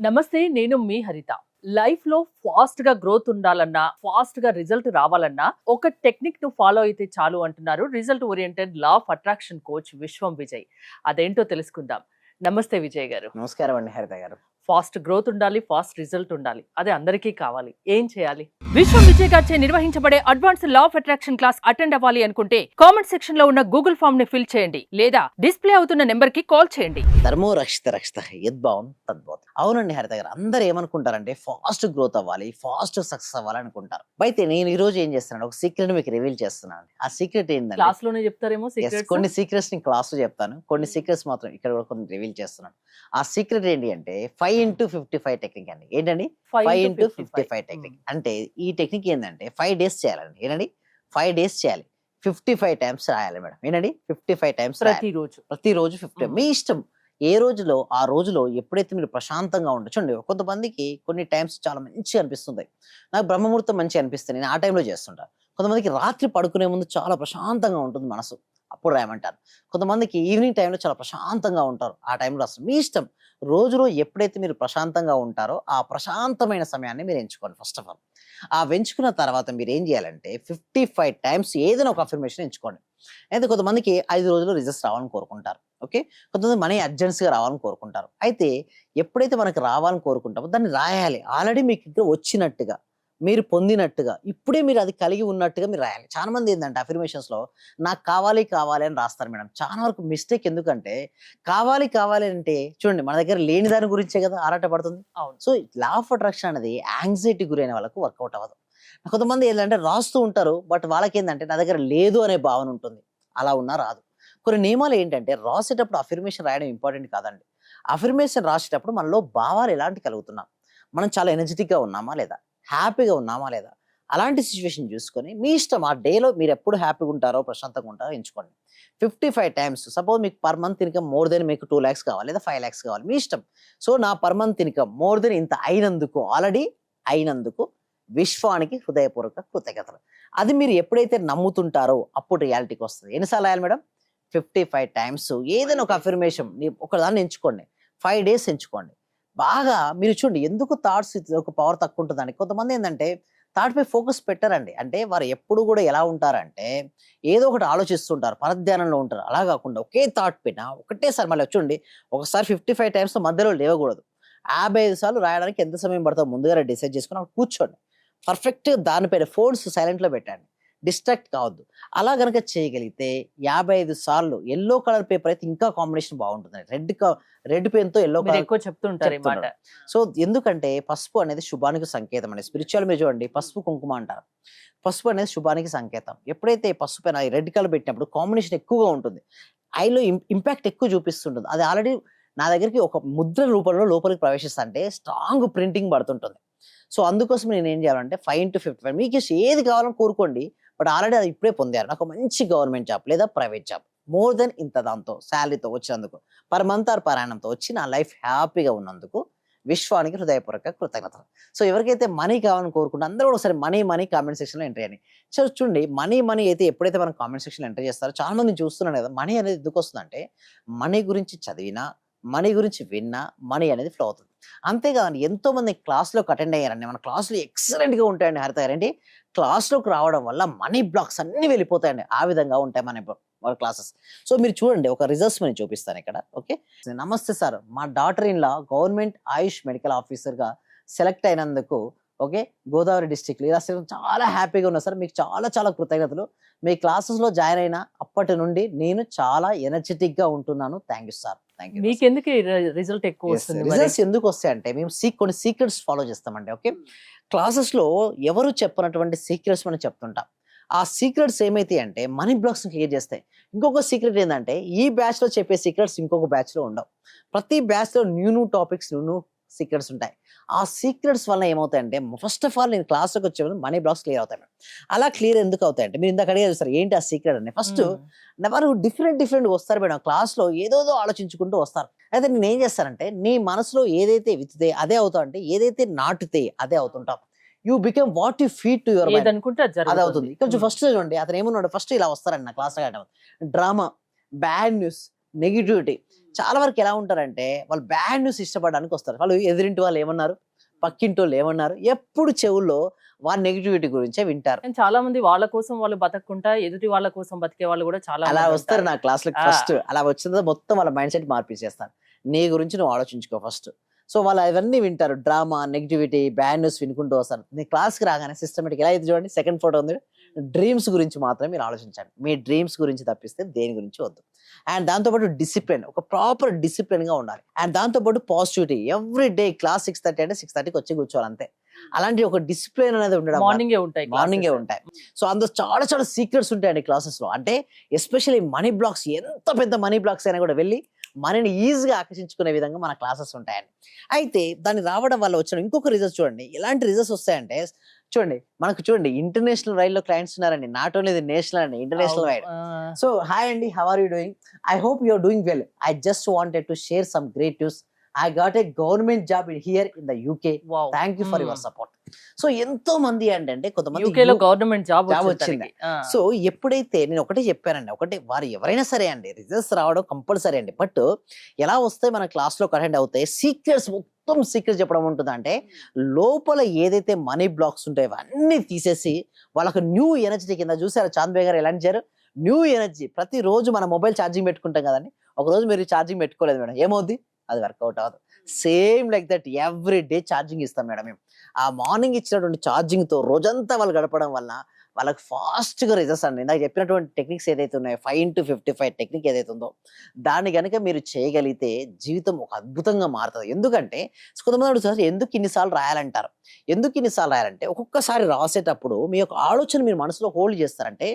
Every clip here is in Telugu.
నమస్తే, నేను మీ హరిత. లైఫ్ లో ఫాస్ట్ గా గ్రోత్ ఉండాలన్నా, ఫాస్ట్ గా రిజల్ట్ రావాలన్నా ఒక టెక్నిక్ ను ఫాలో అయితే చాలు అంటున్నారు result oriented law of attraction coach విశ్వం విజయ్. అదేంటో తెలుసుకుందాం. నమస్తే విజయ్ గారు. నమస్కారం అండి హరిత గారు. ఫాస్ట్ గ్రోత్ ఉండాలి, ఫాస్ట్ రిజల్ట్ ఉండాలి, అదే అందరికీ కావాలి. ఏం చేయాలి? విశ్వం విజయ్ గారిచే నిర్వహించబడే advance law of attraction class attend అవ్వాలి అనుకుంటే కామెంట్ సెక్షన్ లో ఉన్న గూగుల్ ఫామ్ ని ఫిల్ చేయండి, లేదా డిస్ప్లే అవుతున్న నెంబర్ కి కాల్ చేయండి. ధర్మో రక్షిత రక్షిత యద్భావం తద్భావం. అవునండి హరిత గారు, అందరూ ఏమనుకుంటారంటే ఫాస్ట్ గ్రోత్ అవ్వాలి, ఫాస్ట్ సక్సెస్ అవ్వాలి అనుకుంటారు. అయితే నేను ఈ రోజు ఏం చేస్తున్నాను, ఒక సీక్రెట్ మీకు రివీల్ చేస్తున్నాను. ఆ సీక్రెట్ ఏంటంటే క్లాస్ లోనే చెప్తారేమో సీక్రెట్స్. కొన్ని సీక్రెట్స్ ని క్లాస్ లో చెప్తాను, కొన్ని సీక్రెట్స్ మాత్రం ఇక్కడ కూడా కొన్ని రివీల్ చేస్తున్నాను. ఆ సీక్రెట్ ఏంటి అంటే 5x55 టెక్నిక్ అండి. ఏంటండి? 5x55 టెక్నిక్ అంటే ఈ టెక్నిక్ ఏంటంటే 5 days చేయాలండి. ఏంటండి? 5 days చేయాలి, 55 టైమ్స్ రాయాలి మేడం. ఏంటండి? 55 టైమ్స్ ప్రతిరోజు 50. మీ ఇష్టం, ఏ రోజులో ఆ రోజులో ఎప్పుడైతే మీరు ప్రశాంతంగా ఉండొచ్చండి. కొంతమందికి కొన్ని టైమ్స్ చాలా మంచిగా అనిపిస్తుంది. నాకు బ్రహ్మముహూర్తం మంచిగా అనిపిస్తుంది, నేను ఆ టైంలో చేస్తుంటాను. కొంతమందికి రాత్రి పడుకునే ముందు చాలా ప్రశాంతంగా ఉంటుంది మనసు, అప్పుడు రాయమంటారు. కొంతమందికి ఈవినింగ్ టైంలో చాలా ప్రశాంతంగా ఉంటారు, ఆ టైంలో అసలు మీ ఇష్టం. రోజులో ఎప్పుడైతే మీరు ప్రశాంతంగా ఉంటారో ఆ ప్రశాంతమైన సమయాన్ని మీరు ఎంచుకోండి. ఫస్ట్ ఆఫ్ ఆల్ ఆ ఎంచుకున్న తర్వాత మీరు ఏం చేయాలంటే 55 టైమ్స్ ఏదైనా ఒక అఫర్మేషన్ ఎంచుకోండి. అయితే కొంతమందికి 5 రోజుల్లో రిజల్ట్స్ రావాలని కోరుకుంటారు. ఓకే, కొంతమంది మనీ అర్జెన్సీగా రావాలని కోరుకుంటారు. అయితే ఎప్పుడైతే మనకు రావాలని కోరుకుంటామో దాన్ని రాయాలి. ఆల్రెడీ మీకు ఇక్కడ వచ్చినట్టుగా, మీరు పొందినట్టుగా, ఇప్పుడే మీరు అది కలిగి ఉన్నట్టుగా మీరు రాయాలి. చాలా మంది ఏంటంటే అఫర్మేషన్స్ లో నాకు కావాలి కావాలి అని రాస్తారు మేడం. చాలా వరకు మిస్టేక్. ఎందుకంటే కావాలి కావాలి అంటే చూడండి, మన దగ్గర లేని దాని గురించే కదా ఆరాట పడుతుంది. అవును. సో లా ఆఫ్ అట్రాక్షన్ అనేది యాంగ్జైటీ గురైన వాళ్ళకు వర్కౌట్ అవ్వదు. కొంతమంది ఏంటంటే రాస్తూ ఉంటారు, బట్ వాళ్ళకి ఏంటంటే నా దగ్గర లేదు అనే భావన ఉంటుంది, అలా ఉన్నా రాదు. కొన్ని నియమాలు ఏంటంటే రాసేటప్పుడు అఫర్మేషన్ రాయడం ఇంపార్టెంట్ కాదండి. అఫర్మేషన్ రాసేటప్పుడు మనలో భావాలు ఎలాంటి కలుగుతున్నాం, మనం చాలా ఎనర్జెటిక్ గా ఉన్నామా లేదా, హ్యాపీగా ఉన్నామా లేదా, అలాంటి సిచ్యువేషన్ చూసుకొని మీ ఇష్టం. ఆ డేలో మీరు ఎప్పుడు హ్యాపీగా ఉంటారో ప్రశాంతంగా ఉంటారో ఎంచుకోండి. 55 టైమ్స్. సపోజ్ మీకు per month income more than మీకు 2 lakhs కావాలి, లేదా 5 lakhs కావాలి, మీ ఇష్టం. సో నా per month income more than ఇంత అయినందుకు, ఆల్రెడీ అయినందుకు విశ్వానికి హృదయపూర్వక కృతజ్ఞతలు. అది మీరు ఎప్పుడైతే నమ్ముతుంటారో అప్పుడు రియాలిటీకి వస్తుంది. ఎన్నిసార్లు రాయాలి మేడం? 55 టైమ్స్ ఏదైనా ఒక అఫర్మేషన్ ఒకదాన్ని ఎంచుకోండి. 5 days ఎంచుకోండి. బాగా మీరు చూడండి, ఎందుకు థాట్స్ ఒక పవర్ తక్కువ ఉంటుందండి. కొంతమంది ఏంటంటే థాట్ పై ఫోకస్ పెట్టారండి. అంటే వారు ఎప్పుడు కూడా ఎలా ఉంటారంటే ఏదో ఒకటి ఆలోచిస్తుంటారు, పరధ్యానంలో ఉంటారు. అలా కాకుండా ఒకే థాట్ పైన ఒకటేసారి మళ్ళీ చూడండి, ఒకసారి 55 టైమ్స్ మధ్యలో లేవకూడదు. 55 సార్లు రాయడానికి ఎంత సమయం పడుతుందో ముందుగా డిసైడ్ చేసుకుని అక్కడ కూర్చోండి. పర్ఫెక్ట్ దానిపైన ఫోన్స్ సైలెంట్ లో పెట్టండి, డిస్ట్రాక్ట్ కావద్దు. అలా గనక చేయగలిగితే 55 సార్లు ఎల్లో కలర్ పేపర్ అయితే ఇంకా కాంబినేషన్ బాగుంటుంది. రెడ్ పెన్ తో ఎల్లో కలర్ ఎక్కువ చెప్తుంటారు ఈ మాట. సో ఎందుకంటే పసుపు అనేది శుభానికి సంకేతం అండి. స్పిరిచువల్ మీద చూడండి, పసుపు కుంకుమ అంటారు. పసుపు అనేది శుభానికి సంకేతం. ఎప్పుడైతే పసుపు పైన రెడ్ కలర్ పెట్టినప్పుడు కాంబినేషన్ ఎక్కువగా ఉంటుంది, ఐలో ఇంపాక్ట్ ఎక్కువ చూపిస్తుంటుంది. అది ఆల్రెడీ నా దగ్గరికి ఒక ముద్ర రూపంలో లోపలికి ప్రవేశిస్తా అంటే స్ట్రాంగ్ ప్రింటింగ్ పడుతుంటుంది. సో అందుకోసం నేను ఏం చేయాలంటే 5x55 మీకు ఏది కావాలని కోరుకోండి. బట్ ఆల్రెడీ అది ఇప్పుడే పొందారు, నాకు మంచి గవర్నమెంట్ జాబ్ లేదా ప్రైవేట్ జాబ్ మోర్ దెన్ ఇంత దాంతో శాలరీతో వచ్చినందుకు, పర్ మంత్ ఆర్ పర్ యానంతో వచ్చి నా లైఫ్ హ్యాపీగా ఉన్నందుకు విశ్వానికి హృదయపూర్వక కృతజ్ఞతలు. సో ఎవరికైతే మనీ కావాలని కోరుకుంటే అందరూ కూడా ఒకసారి మనీ కామెంట్ సెక్షన్ లో ఎంటర్ చేయండి. సో చూడండి, మనీ అయితే ఎప్పుడైతే మనం కామెంట్ సెక్షన్ లో ఎంటర్ చేస్తారో చాలా మంది చూస్తున్నాను కదా, మనీ అనేది ఎందుకు వస్తుందంటే మనీ గురించి చదివినా, మనీ గురించి విన్నా మనీ అనేది ఫ్లో అవుతుంది. అంతేకాదండి, ఎంతో మంది క్లాస్లోకి అటెండ్ అయ్యారండి. మన క్లాసులు ఎక్సలెంట్గా ఉంటాయండి హరిత గారు. ఏంటి, క్లాస్లోకి రావడం వల్ల మనీ బ్లాక్స్ అన్ని వెళ్ళిపోతాయండి. ఆ విధంగా ఉంటాయి మన క్లాసెస్. సో మీరు చూడండి, ఒక రిజల్ట్స్ నేను చూపిస్తాను ఇక్కడ. ఓకే, నమస్తే సార్, మా daughter in law government Ayush medical ఆఫీసర్గా సెలెక్ట్ అయినందుకు ఓకే గోదావరి డిస్టిక్ ఇలా చాలా హ్యాపీగా ఉన్నా సార్, మీకు చాలా చాలా కృతజ్ఞతలు. మీ క్లాసెస్లో జాయిన్ అయిన అప్పటి నుండి నేను చాలా ఎనర్జెటిక్ గా ఉంటున్నాను. Thank you sir. మీకు ఎందుకు రిజల్ట్ ఎక్కువ వస్తుంది? రిజల్ట్స్ ఎందుకు వస్తాయంటే మేము కొన్ని సీక్రెట్స్ ఫాలో చేస్తామండి. ఓకే, క్లాసెస్ లో ఎవరు చెప్పనటువంటి సీక్రెట్స్ మనం చెప్తుంటాం. ఆ సీక్రెట్స్ ఏమైతే అంటే మనీ బ్లాక్స్ క్లియర్ చేస్తాయి. ఇంకొక సీక్రెట్ ఏంటంటే ఈ బ్యాచ్ లో చెప్పే సీక్రెట్స్ ఇంకొక బ్యాచ్ లో ఉండవు. ప్రతి బ్యాచ్ లో న్యూ టాపిక్స్, న్యూ సీక్రెట్స్ ఉంటాయి. ఆ సీక్రెట్స్ వల్ల ఏమవుతాయంటే ఫస్ట్ ఆఫ్ ఆల్ నేను క్లాస్లోకి వచ్చే మనీ బ్లాక్స్ క్లియర్ అవుతాయి. అలా క్లియర్ ఎందుకు అవుతాయంటే మీరు ఇందాక అడిగారు సార్ ఏంటి ఆ సీక్రెట్ అని. ఫస్ట్ వారు డిఫరెంట్ వస్తారు మేడం, క్లాస్లో ఏదోదో ఆలోచించుకుంటూ వస్తారు. అయితే నేను ఏం చేస్తానంటే నీ మనసులో ఏదైతే విత్తే అదే అవుతావు, అంటే ఏదైతే నాటుతే అదే అవుతుంటాం. You become what you feed to your mind, అది అవుతుంది. ఇక్కడ ఫస్ట్ చూడండి, అతను ఏమన్నాడు, ఫస్ట్ ఇలా వస్తారండి నా class drama, bad news, negativity. చాలా వరకు ఎలా ఉంటారంటే వాళ్ళు బ్యాడ్ న్యూస్ ఇష్టపడడానికి వస్తారు. వాళ్ళు ఎదురింటి వాళ్ళు ఏమన్నారు, పక్కింటి వాళ్ళు ఏమన్నారు, ఎప్పుడు చెవుల్లో వాళ్ళ నెగిటివిటీ గురించే వింటారు. కానీ చాలా మంది వాళ్ళ కోసం వాళ్ళు బతకకుండా ఎదుటి వాళ్ళ కోసం బతికే వాళ్ళు కూడా చాలా అలా మంది వస్తారు ఉంటారు. నా క్లాస్‌లోకి ఆ! ఫస్ట్. అలా వచ్చిన తర్వాత మొత్తం వాళ్ళ మైండ్ సెట్ మార్పిచ్చేస్తాను. నీ గురించి నువ్వు ఆలోచించుకో ఫస్ట్. సో వాళ్ళు అవన్నీ వింటారు. డ్రామా, నెగటివిటీ, బ్యాడ్ న్యూస్ వినుకుంటూ వస్తారు. నేను క్లాస్‌కి రాగానే సిస్టమేటిక్ ఎలా అయితే చూడండి సెకండ్ ఫోటో ఉంది. డ్రీమ్స్ గురించి మాత్రమే మీరు ఆలోచించండి. మీ డ్రీమ్స్ గురించి తప్పిస్తే దేని గురించి వద్దు. అండ్ దాంతో పాటు డిసిప్లిన్, ఒక ప్రాపర్ డిసిప్లిన్‌గా ఉండాలి. అండ్ దాంతో పాటు పాజిటివిటీ. ఎవ్రీ డే క్లాస్ 6:30 అంటే 6:30కి వచ్చి కూర్చోవాలి అంతే. అలాంటి ఒక డిసిప్లిన్ అనేది ఉండడం వల్ల మార్నింగే ఉంటాయి మార్నింగే classes. ఉంటాయి. సో అందులో చాలా చాలా సీక్రెట్స్ ఉంటాయండి క్లాసెస్‌లో. అంటే ఎస్పెషల్లీ మనీ బ్లాక్స్, ఎంత పెద్ద మనీ బ్లాక్స్ అయినా కూడా వెళ్ళి మనీని ఈజీగా ఆకర్షించుకునే విధంగా మన క్లాసెస్ ఉంటాయండి. అయితే దాన్ని రావడం వల్ల వచ్చిన ఇంకొక రిజల్ట్స్ చూడండి. ఎలాంటి రిజల్ట్స్ వస్తాయంటే చూడండి, మనకు చూడండి ఇంటర్నేషనల్ రైడ్‌లో క్లయింట్స్ ఉన్నారండి. నాట్ ఓన్లీ ది నేషనల్ అండి, ఇంటర్నేషనల్ అవును. వైడ్. సో హాయ్ అండి, how are you doing? I hope you are doing well. I just wanted to share some great news. I got a government job here in the UK. Wow. Thank you for your support. So ఎంతో మంది ఏంటంటే కొంతమంది యూకే లో గవర్నమెంట్ జాబ్ జాబ్ వచ్చింది. వచ్చింది. సో ఎప్పుడైతే నేను ఒకటే చెప్పానండి, ఒకటే వారు ఎవరైనా సరే అండి రిజల్ట్స్ రావడం కంపల్సరీ అండి. బట్ ఎలా వస్తే మన క్లాస్‌లో అటెండ్ అవుతాయి, సీక్రెట్స్ మొత్తం సీక్రెట్స్ చెప్పడం ఉంటుందంటే లోపల ఏదైతే మనీ బ్లాక్స్ ఉంటాయో అవన్నీ తీసేసి వాళ్ళకి న్యూ ఎనర్జీ కింద చూసారు చాంద్ బే గారు ఎలా ఇచ్చారు, న్యూ ఎనర్జీ. ప్రతిరోజు మన మొబైల్ ఛార్జింగ్ పెట్టుకుంటాం కదండి, ఒక రోజు మీరు ఛార్జింగ్ పెట్టుకోలేదు మేడం, ఏమవుద్ది? అది వర్కౌట్ అవ్వదు. Same like that every day charging ఇస్తాం మేడం మేము. ఆ మార్నింగ్ ఇచ్చినటువంటి ఛార్జింగ్‌తో రోజంతా వాళ్ళు గడపడం వల్ల వాళ్ళకి ఫాస్ట్‌గా రిజల్ట్స్ అండి. ఇందాక చెప్పినటువంటి టెక్నిక్స్ ఏదైతే ఉన్నాయో 5-55 టెక్నిక్ ఏదైతే ఉందో దాన్ని గనుక మీరు చేయగలిగితే జీవితం ఒక అద్భుతంగా మారుతది. ఎందుకంటే కొంతమంది అడుగుతారు ఎందుకు ఇన్ని సార్లు రాయాలంటారు. ఎందుకు ఇన్ని సార్లు రాయాలంటే ఒక్కొక్కసారి రాసేటప్పుడు మీ యొక్క ఆలోచన మీరు మనసులో హోల్డ్ చేస్తారంటే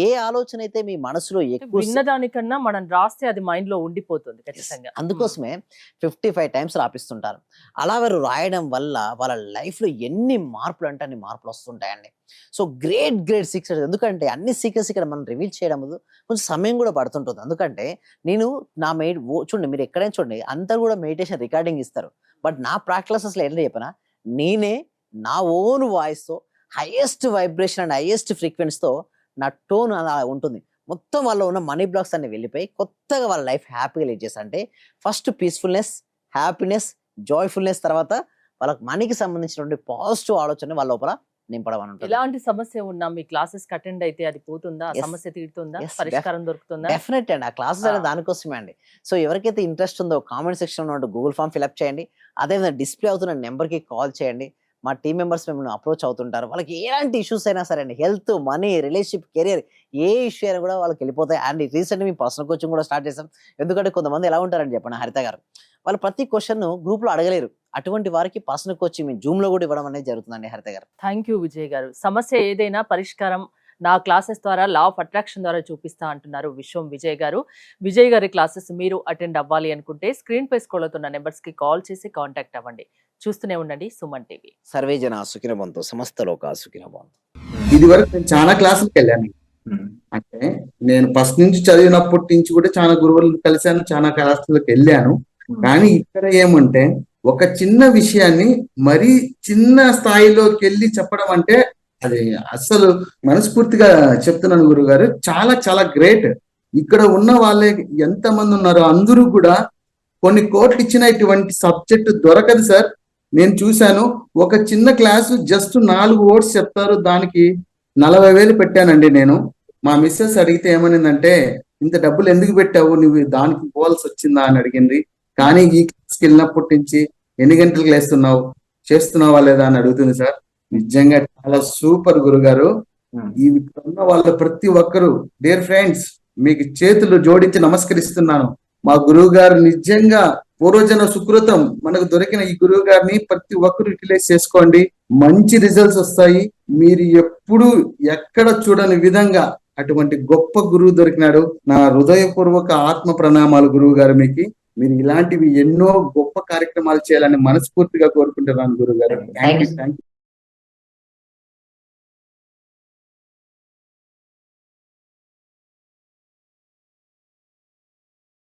ఏ ఆలోచన అయితే మీ మనసులో ఎక్కువ విన్నదానికన్నా మనం రాస్తే అది మైండ్ లో ఉండిపోతుంది ఖచ్చితంగా. అందుకోసమే 55 టైమ్స్ రాపిస్తుంటారు. అలా వారు రాయడం వల్ల వాళ్ళ లైఫ్‌లో ఎన్ని మార్పులు అంటే అన్ని మార్పులు వస్తుంటాయండి. So great secrets. ఎందుకంటే అన్ని సీక్రెట్స్ ఇక్కడ మనం రివీల్ చేయడం కొంచెం సమయం కూడా పడుతుంటుంది. ఎందుకంటే నేను నా చూడండి, మీరు ఎక్కడైనా చూడండి అంతా కూడా మెడిటేషన్ రికార్డింగ్ ఇస్తారు. బట్ నా ప్రాక్టీసెస్‌లో ఏంటో చెప్పనా, నేనే నా ఓన్ వాయిస్‌తో హైయెస్ట్ వైబ్రేషన్ అండ్ హైయెస్ట్ ఫ్రీక్వెన్సీతో నా టోన్ అలా ఉంటుంది. మొత్తం వాళ్ళలో ఉన్న మనీ బ్లాక్స్ అన్ని వెళ్ళిపోయి కొత్తగా వాళ్ళ లైఫ్ హ్యాపీగా లీడ్ చేస్తారు. అంటే ఫస్ట్ పీస్‌ఫుల్‌నెస్, హ్యాపీనెస్, జాయ్‌ఫుల్‌నెస్, తర్వాత వాళ్ళకి మనీకి సంబంధించినటువంటి పాజిటివ్ ఆలోచన వాళ్ళ లోపల నింపడం అని ఉంటుంది. ఎలాంటి సమస్య ఉన్నా మీ క్లాసెస్ అటెండ్ అయితే అది పోతుందా? ఆ Yes. సమస్య తీరుతుందా? Yes, పరిష్కారం దొరుకుతుందా? డెఫినెట్ అండి. ఆ క్లాసెస్ అనేది దానికోసమే అండి. సో ఎవరికైతే ఇంట్రెస్ట్ ఉందో కామెంట్ సెక్షన్‌లో ఉన్న గూగుల్ ఫామ్ ఫిల్అప్ చేయండి. అదేవిధంగా డిస్‌ప్లే అవుతున్న నెంబర్‌కి కాల్ చేయండి. మా టీమ్ మెంబర్స్ మిమ్మల్ని అప్రోచ్ అవుతుంటారు. వాళ్ళకి ఎలాంటి ఇష్యూస్ అయినా సరే అండి, హెల్త్, మనీ, రిలేషన్‌షిప్, కెరియర్ ఏ ఇష్యూ అయినా కూడా వాళ్ళకి వెళ్ళిపోతాయి. అండ్ రీసెంట్‌గా మేము పర్సనల్ కోచింగ్ కూడా స్టార్ట్ చేసాం. ఎందుకంటే కొంతమంది ఎలా ఉంటారని చెప్పండి హరిత గారు, వాళ్ళు ప్రతి క్వెషన్ గ్రూప్‌లో అడగలేరు. అటువంటి వారికి పర్సనల్ కోచింగ్ మేము జూమ్‌లో కూడా ఇవ్వడం అనేది జరుగుతుందండి హరిత గారు. థ్యాంక్ యూ విజయ్ గారు. సమస్య ఏదైనా పరిష్కారం నా క్లాసెస్ ద్వారా లా ఆఫ్ అట్రాక్షన్ ద్వారా చూపిస్తా అంటున్నారు విశ్వం విజయ్ గారు. విజయ్ గారి క్లాసెస్ మీరు అటెండ్ అవ్వాలి అనుకుంటే స్క్రీన్ పై స్క్రోల్ అవుతున్న నెంబర్స్ కి కాల్ చేసి కాంటాక్ట్ అవ్వండి. చూస్తూనే ఉండండి సుమన్ టీవీ. సర్వే జన సుఖినో భవంతు, సమస్త లోకా సుఖినో భవంతు. ఇది వరకు నేను చాలా క్లాసులకు వెళ్ళాను. అంటే నేను ఫస్ట్ నుంచి చదివినప్పటి నుంచి కూడా చాలా గురువులను కలిశాను, చాలా క్లాసులకు వెళ్ళాను. కానీ ఇక్కడ ఏమంటే ఒక చిన్న విషయాన్ని మరీ చిన్న స్థాయిలోకి వెళ్ళి చెప్పడం అంటే అది అస్సలు మనస్ఫూర్తిగా చెప్తున్నాను గురుగారు, చాలా చాలా గ్రేట్. ఇక్కడ ఉన్న వాళ్ళే ఎంతమంది ఉన్నారో అందరూ కూడా కొన్ని కోట్లు ఇచ్చిన ఇటువంటి సబ్జెక్ట్ దొరకదు సార్. నేను చూశాను, ఒక చిన్న క్లాసు జస్ట్ 4 వర్డ్స్ చెప్తారు, దానికి 40,000 పెట్టానండి నేను. మా మిస్సెస్ అడిగితే ఏమనిందంటే, ఇంత డబ్బులు ఎందుకు పెట్టావు, నువ్వు దానికి పోవాల్సి వచ్చిందా అని అడిగింది. కానీ ఈ క్లాస్కి వెళ్ళినప్పటి నుంచి ఎన్ని గంటలకు లేస్తున్నావు, చేస్తున్నావా లేదా అని అడుగుతుంది సార్. నిజంగా చాలా సూపర్ గురుగారు. ఈ ఉన్న వాళ్ళ ప్రతి ఒక్కరు డియర్ ఫ్రెండ్స్ మీకు చేతులు జోడించి నమస్కరిస్తున్నాను. మా గురువు గారు నిజంగా పూర్వజన సుకృతం మనకు దొరికిన ఈ గురువు గారిని ప్రతి ఒక్కరు యూటిలైజ్ చేసుకోండి, మంచి రిజల్ట్స్ వస్తాయి. మీరు ఎప్పుడు ఎక్కడ చూడని విధంగా అటువంటి గొప్ప గురువు దొరికినాడు. నా హృదయపూర్వక ఆత్మ ప్రణామాలు గురువు గారు మీకు. మీరు ఇలాంటివి ఎన్నో గొప్ప కార్యక్రమాలు చేయాలని మనస్ఫూర్తిగా కోరుకుంటున్నాను గురువు గారు. Thank you.